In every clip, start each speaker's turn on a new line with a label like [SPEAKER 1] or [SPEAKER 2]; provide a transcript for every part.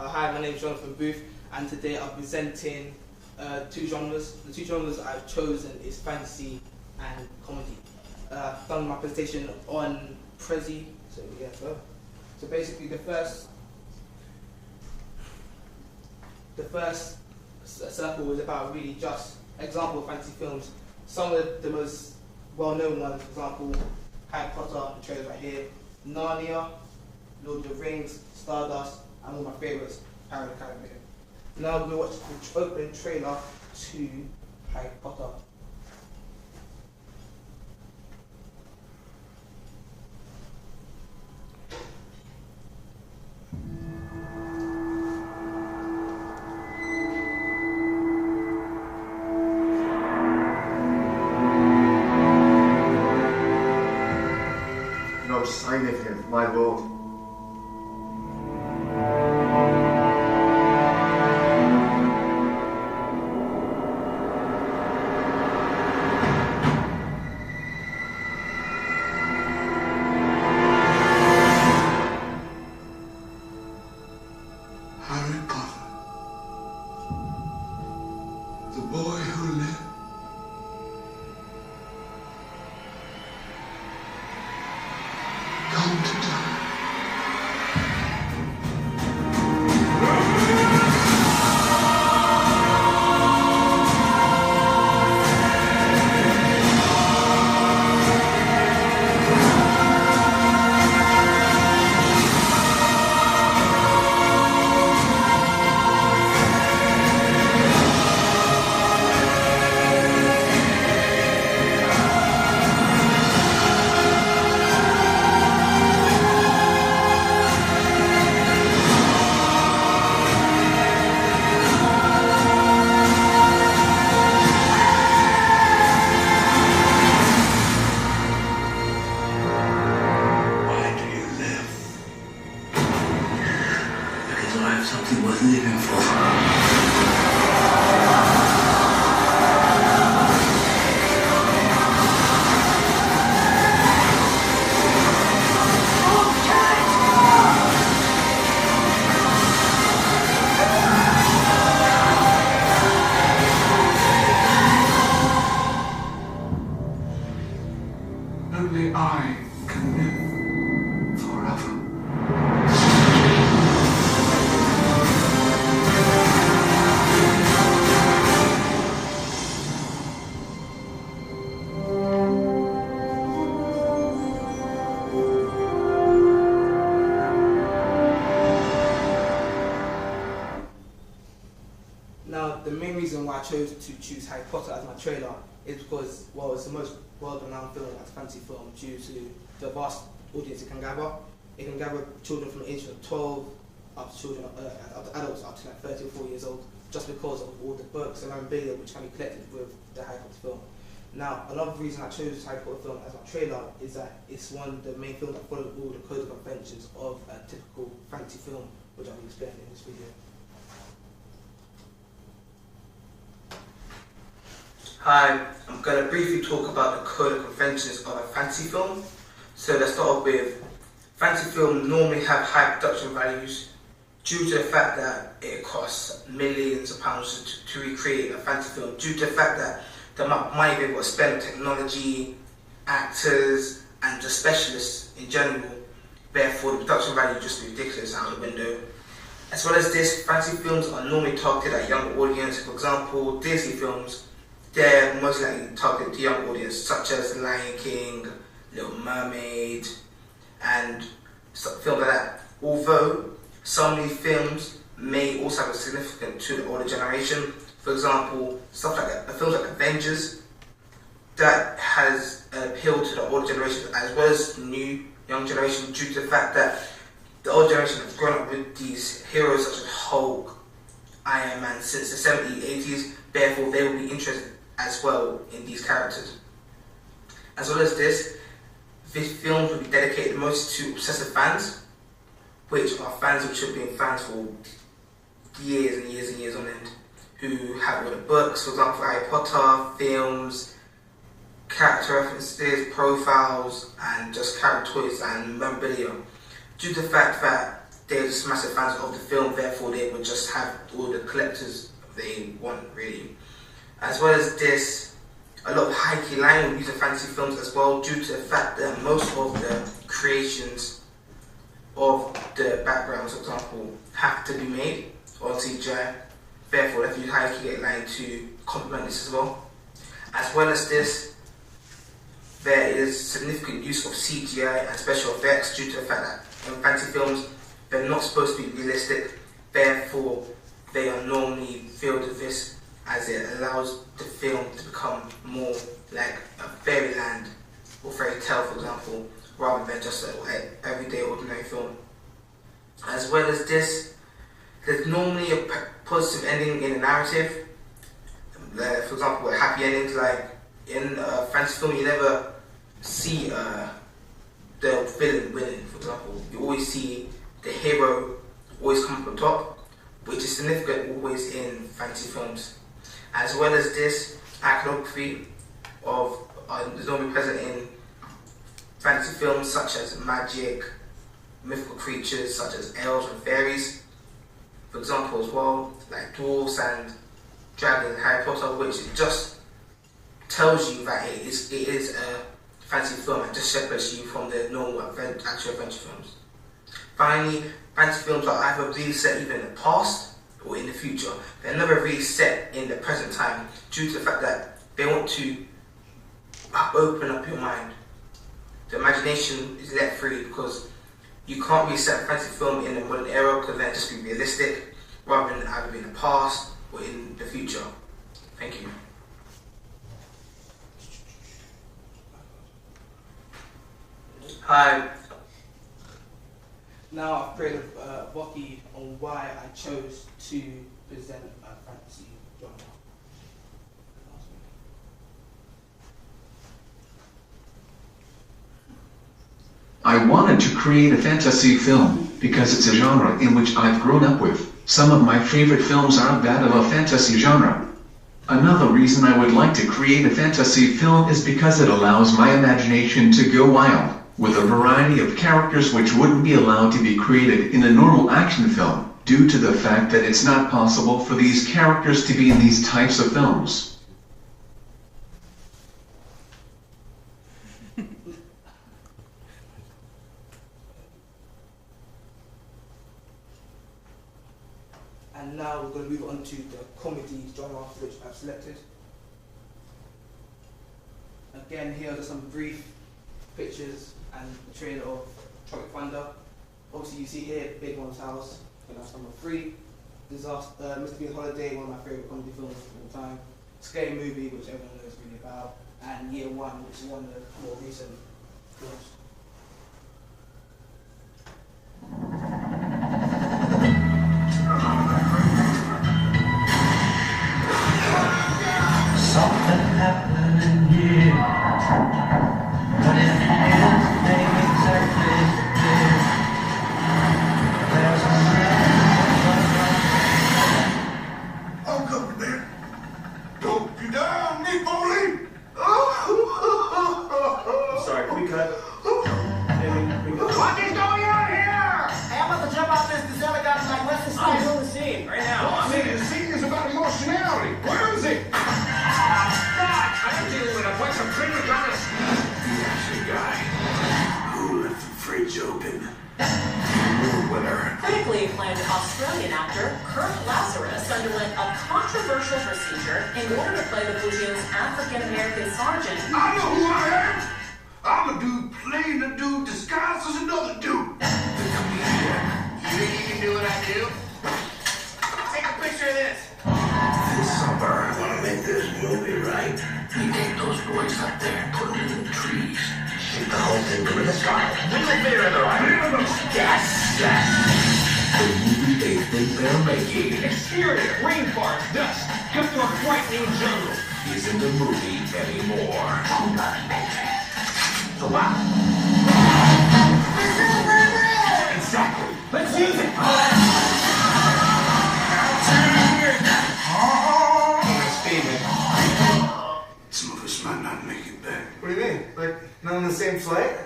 [SPEAKER 1] Hi, my name is Jonathan Booth, and today I'm presenting two genres. The two genres I've chosen is fantasy and comedy. I've done my presentation on Prezi, so basically the first circle was about really just example of fantasy films. Some of the most well-known ones, for example, Harry Potter, the trailers right here, Narnia, Lord of the Rings, Stardust, and one of my favourites, Pirates of the Caribbean. Now we're going to watch the opening trailer to Harry Potter.
[SPEAKER 2] No sign of him, my lord.
[SPEAKER 3] Harry Potter, the boy who lived. Come to die.
[SPEAKER 4] I have something worth living for.
[SPEAKER 3] Only I can live forever.
[SPEAKER 1] Now, the main reason why I chose to choose Harry Potter as my trailer is because, well, it's the most world-renowned film as a fantasy film due to the vast audience it can gather. It can gather children from the age of 12 up to children, up to adults up to like 30 or 40 years old, just because of all the books and memorabilia which can be collected with the Harry Potter film. Now, another reason I chose Harry Potter film as my trailer is that it's one of the main films that follow all the code of conventions of a typical fantasy film, which I'll be explaining in this video. Hi, I'm going to briefly talk about the code of conventions of a fantasy film. So let's start off with, fantasy films normally have high production values due to the fact that it costs millions of pounds to recreate a fantasy film, due to the fact that the amount of money they've got to spend on technology, actors, and just specialists in general. Therefore, the production value is just ridiculous out the window. As well as this, fantasy films are normally targeted at younger audience. For example, Disney films, they're most likely targeted to young audience, such as Lion King, Little Mermaid, and films like that. Although some of these films may also have a significance to the older generation. For example, stuff like films like Avengers, that has appealed to the older generation as well as the new young generation due to the fact that the old generation have grown up with these heroes such as Hulk, Iron Man since the 70s, 80s. Therefore, they will be interested as well in these characters. As well as this film will be dedicated mostly to obsessive fans, which are fans which have been fans for years and years and years on end, who have all the books, for example Harry Potter, films, character references, profiles, and just character toys and memorabilia. Due to the fact that they're just massive fans of the film, therefore they would just have all the collectors they want, really. As well as this, a lot of high-key line will use in fantasy films as well, due to the fact that most of the creations of the backgrounds, for example, have to be made on CGI. Therefore, they use high-key line to complement this as well. As well as this, there is significant use of CGI and special effects due to the fact that in fantasy films, they're not supposed to be realistic. Therefore, they are normally filled with this, as it allows the film to become more like a fairyland or fairy tale, for example, rather than just an everyday ordinary film. As well as this, there's normally a positive ending in a narrative. For example, happy endings, like in a fantasy film, you never see the villain winning, for example. You always see the hero always come up on top, which is significant always in fantasy films. As well as this, iconography is normally present in fantasy films such as magic, mythical creatures such as elves and fairies, for example, as well, like dwarves and dragons in Harry Potter, which it just tells you that it is a fantasy film and just separates you from the normal actual adventure films. Finally, fantasy films are either really set either in the past or in the future. They're never really set in the present time due to the fact that they want to open up your mind. The imagination is let free because you can't really set a fantasy film in the modern era because then it's just be realistic rather than either in the past or in the future. Thank you. Hi.
[SPEAKER 5] Now I've created a Voki on why I chose to present a fantasy genre.
[SPEAKER 3] I wanted to create a fantasy film because it's a genre in which I've grown up with. Some of my favorite films are that of a fantasy genre. Another reason I would like to create a fantasy film is because it allows my imagination to go wild, with a variety of characters which wouldn't be allowed to be created in a normal action film, due to the fact that it's not possible for these characters to be in these types of films.
[SPEAKER 5] And now we're going to move on to the comedy genre which I've selected. Again, here are just some brief pictures and the trailer of Tropic Thunder. Obviously you see here Big Mom's House, and that's number 3. Disaster, Mr. Bean Holiday, one of my favourite comedy films of all time. Scary Movie, which everyone knows really about. And Year One, which is one of the more recent films.
[SPEAKER 4] Something happening here. What it is, they exactly did. There's a man.
[SPEAKER 6] I'm coming there. Don't you down, Nick Foley.
[SPEAKER 7] Sorry, can we cut?
[SPEAKER 6] What is going on here?
[SPEAKER 8] Hey, I'm about to jump out this gazelle guy like Wesley
[SPEAKER 7] I'm
[SPEAKER 8] Snipes.
[SPEAKER 7] doing the scene right now.
[SPEAKER 6] I'm saying the scene is about emotionality. Where is it?
[SPEAKER 7] I'm dealing with a bunch of prima donnas.
[SPEAKER 6] The action guy who left the fridge open. You're a winner.
[SPEAKER 9] Critically acclaimed Australian actor Kirk Lazarus underwent a controversial procedure in order to play the platoon's African-American sergeant.
[SPEAKER 6] I know who I am. I'm a dude playing a dude disguised as another dude. The comedian.
[SPEAKER 8] You think you can do what I do? Take a picture of this.
[SPEAKER 6] This summer, I want to make this movie right.
[SPEAKER 4] You take those boys up there, put them in the trees.
[SPEAKER 6] Shoot the whole thing from the sky.
[SPEAKER 4] Little bear in the right.
[SPEAKER 6] Yes, yes. The movie they think they're making
[SPEAKER 7] Exterior, rainforest, dust, just a frightening jungle.
[SPEAKER 6] isn't a movie anymore.
[SPEAKER 4] I'm not amazing.
[SPEAKER 6] So wow. Exactly.
[SPEAKER 7] Let's use it.
[SPEAKER 6] Some of us might not make it back.
[SPEAKER 2] What do you mean? Like, not on the same flight?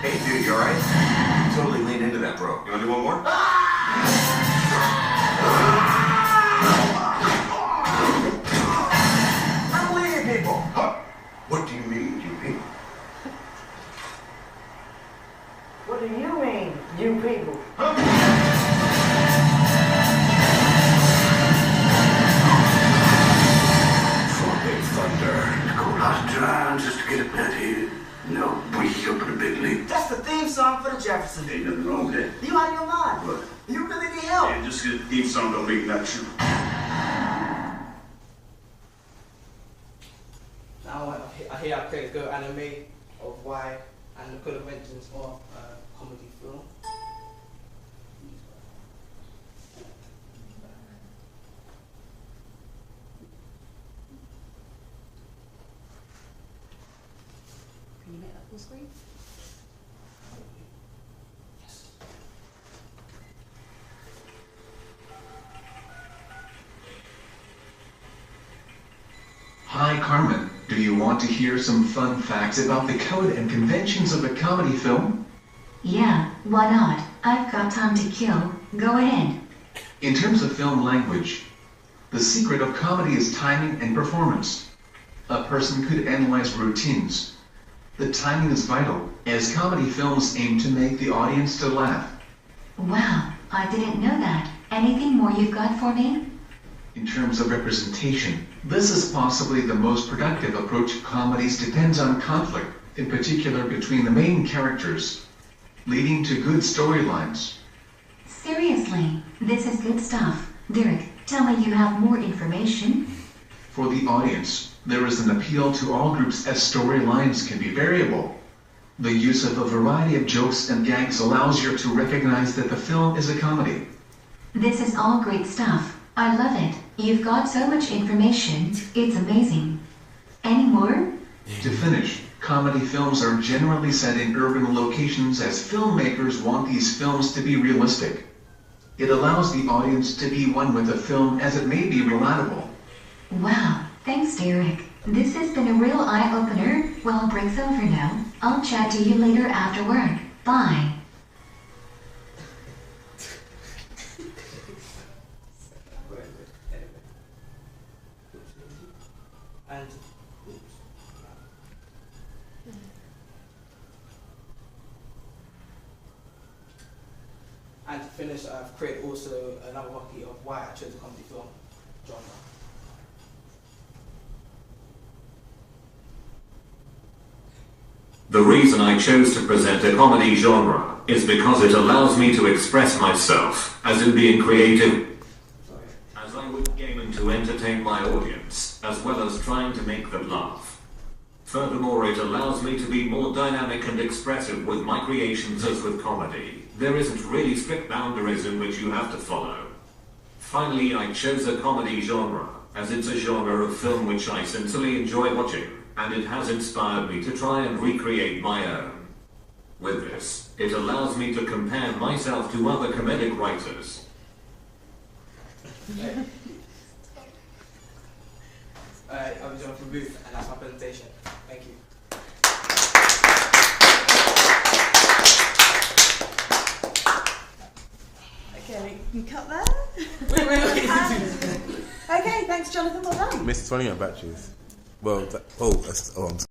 [SPEAKER 6] Hey, Oh, you want to do one more?
[SPEAKER 8] I'm leaving people.
[SPEAKER 6] Huh? What do you mean, you people?
[SPEAKER 8] What do you mean, you people?
[SPEAKER 6] Big thunder.
[SPEAKER 4] Go a lot of time just to get a pet here. No, we up in the big league.
[SPEAKER 8] That's the theme song for the Jefferson.
[SPEAKER 4] Ain't nothing wrong with that.
[SPEAKER 8] You out of your mind?
[SPEAKER 4] What?
[SPEAKER 8] You really need help.
[SPEAKER 4] Yeah, just get a theme song don't mean not true.
[SPEAKER 5] Now I hear I create Go Anime of Why and the Code of Conventions of comedy film.
[SPEAKER 9] Can you make that full screen?
[SPEAKER 5] Yes.
[SPEAKER 3] Hi Carmen, do you want to hear some fun facts about the code and conventions of a comedy film?
[SPEAKER 10] Yeah, why not? I've got time to kill. Go ahead.
[SPEAKER 3] In terms of film language, the secret of comedy is timing and performance. A person could analyze routines. The timing is vital, as comedy films aim to make the audience to laugh.
[SPEAKER 10] Wow, I didn't know that. Anything more you've got for me?
[SPEAKER 3] In terms of representation, this is possibly the most productive approach to comedies depends on conflict, in particular between the main characters, leading to good storylines.
[SPEAKER 10] Seriously, this is good stuff. Derek, tell me you have more information.
[SPEAKER 3] For the audience, there is an appeal to all groups as storylines can be variable. The use of a variety of jokes and gags allows you to recognize that the film is a comedy.
[SPEAKER 10] This is all great stuff. I love it. You've got so much information. It's amazing. Any more?
[SPEAKER 3] To finish, comedy films are generally set in urban locations as filmmakers want these films to be realistic. It allows the audience to be one with the film as it may be relatable.
[SPEAKER 10] Wow, thanks Derek. This has been a real eye-opener. Well, break's over now. I'll chat to you later after work. Bye.
[SPEAKER 5] And and to finish, I've created also another copy of why I chose the comedy film genre.
[SPEAKER 11] The reason I chose to present a comedy genre is because it allows me to express myself, as in being creative, as I would gaming to entertain my audience, as well as trying to make them laugh. Furthermore, it allows me to be more dynamic and expressive with my creations as with comedy. There isn't really strict boundaries in which you have to follow. Finally, I chose a comedy genre, as it's a genre of film which I sincerely enjoy watching, and it has inspired me to try and recreate my own. With this, it allows me to compare myself to other comedic writers.
[SPEAKER 5] I'm Jonathan Booth, and that's my presentation. Thank you.
[SPEAKER 12] Okay, you cut there? Okay, thanks Jonathan, well done.
[SPEAKER 13] Mr. 20 on batteries. Well, I'm